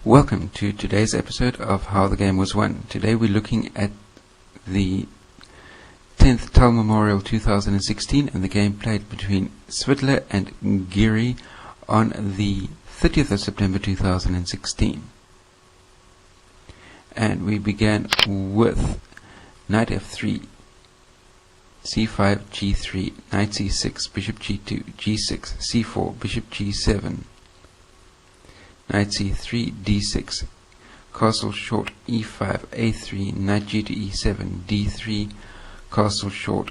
Welcome to today's episode of How the Game Was Won. Today we're looking at the 10th Tal Memorial 2016 and the game played between Svidler and Giri on the 30th of September 2016. And we began with knight f3, c5, g3, knight c6, bishop g2, g6, c4, bishop g7, knight c3, d6, castle short, e5, a3, knight g to e7, d3, castle short,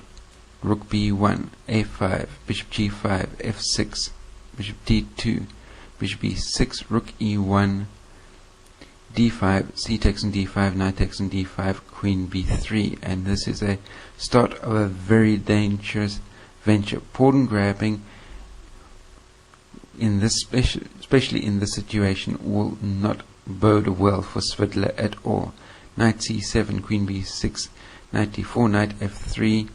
rook b1, a5, bishop g5, f6, bishop d2, bishop e6, rook e1, d5, c takes on d5, knight takes on d5, queen b3, and this is a start of a very dangerous venture. Pawn grabbing in this especially in this situation will not bode well for Svidler at all. Knight c7, queen b6, knight d4, knight f3.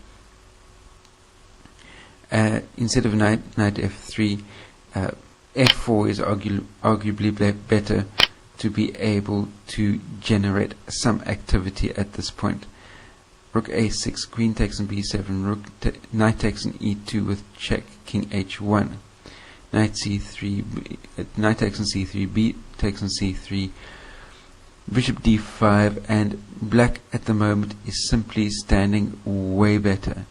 Instead of knight f3, f4 is arguably better to be able to generate some activity at this point. Rook a6, queen takes on b7, knight takes on e2 with check, king h1. Knight c3, knight takes on c3, b takes on c3, bishop d5, and black at the moment is simply standing way better.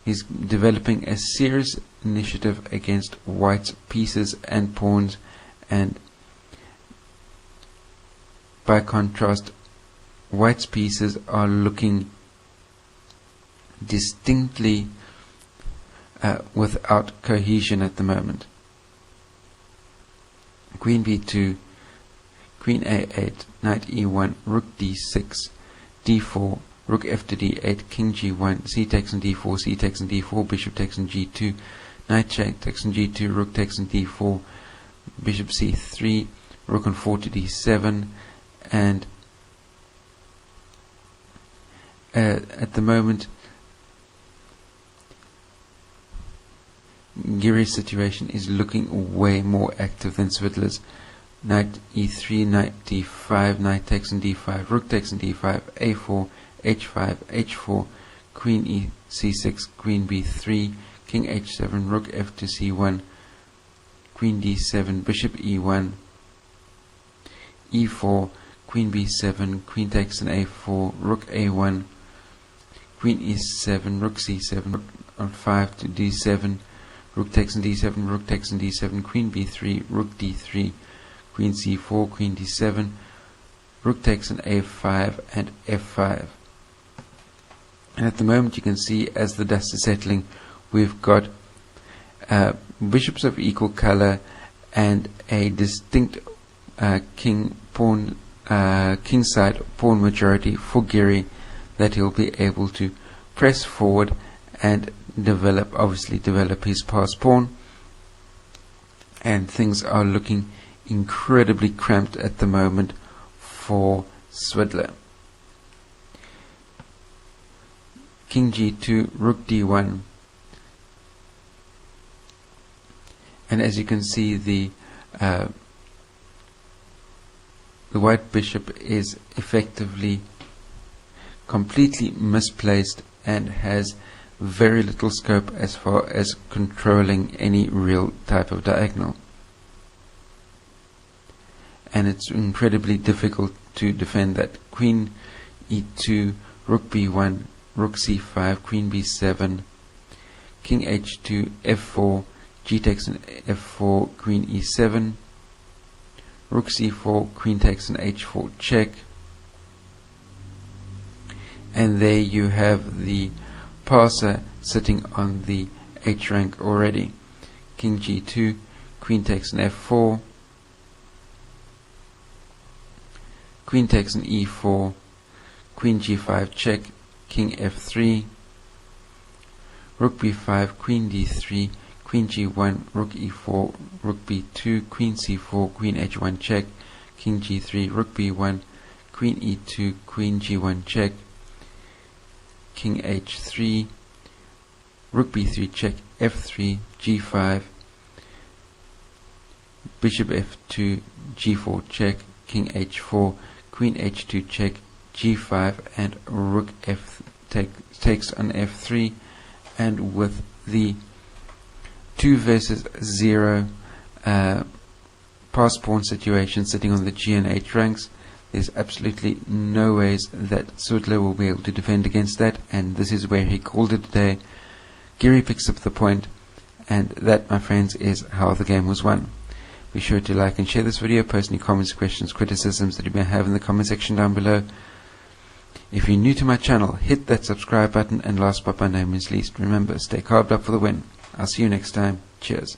He's developing a serious initiative against white's pieces and pawns, and by contrast, white's pieces are looking distinctly without cohesion at the moment. Queen b2, queen a8, knight e1, rook d6, d4, rook f to d8, king g1, c takes on d4, c takes on d4, bishop takes on g2, knight takes on g2, rook takes on d4, bishop c3, rook on 4 to d7, and at the moment Giri's situation is looking way more active than Svidler's. Knight e3, knight d5, knight takes on d5, rook takes on d5, a4, h5, h4, queen e c6, queen b3, king h7, rook f to c1, queen d7, bishop e1, e4, queen b7, queen takes on a4, rook a1, queen e7, rook c7, rook on 5 to d7, rook takes on d7, rook takes on d7, queen b3, rook d3, queen c4, queen d7, rook takes on a5 and f5. And at the moment you can see, as the dust is settling, we've got bishops of equal color and a distinct king side pawn majority for Giri that he'll be able to press forward and develop his pass pawn, and things are looking incredibly cramped at the moment for Svidler. King g2, rook d1, and as you can see, the white bishop is effectively completely misplaced and has very little scope as far as controlling any real type of diagonal, and it's incredibly difficult to defend that. Queen e2, rook b1, rook c5, queen b7, king h2, f4, g takes on f4, queen e7, rook c4, queen takes on h4, check, and there you have the passer sitting on the h rank already. King g2, queen takes on f4, queen takes on e4, queen g5 check, king f3, rook b5, queen d3, queen g1, rook e4, rook b2, queen c4, queen h1 check, king g3, rook b1, queen e2, queen g1 check, king h3, rook b3 check, f3, g5, bishop f2, g4 check, king h4, queen h2 check, g5, and rook f takes on f3. And with the 2 versus 0 pass pawn situation sitting on the g and h ranks, there's absolutely no ways that Svidler will be able to defend against that, and this is where he called it a day. Giri picks up the point, and that, my friends, is how the game was won. Be sure to like and share this video, post any comments, questions, criticisms that you may have in the comment section down below. If you're new to my channel, hit that subscribe button, and last but by no means least, remember, stay carved up for the win. I'll see you next time. Cheers.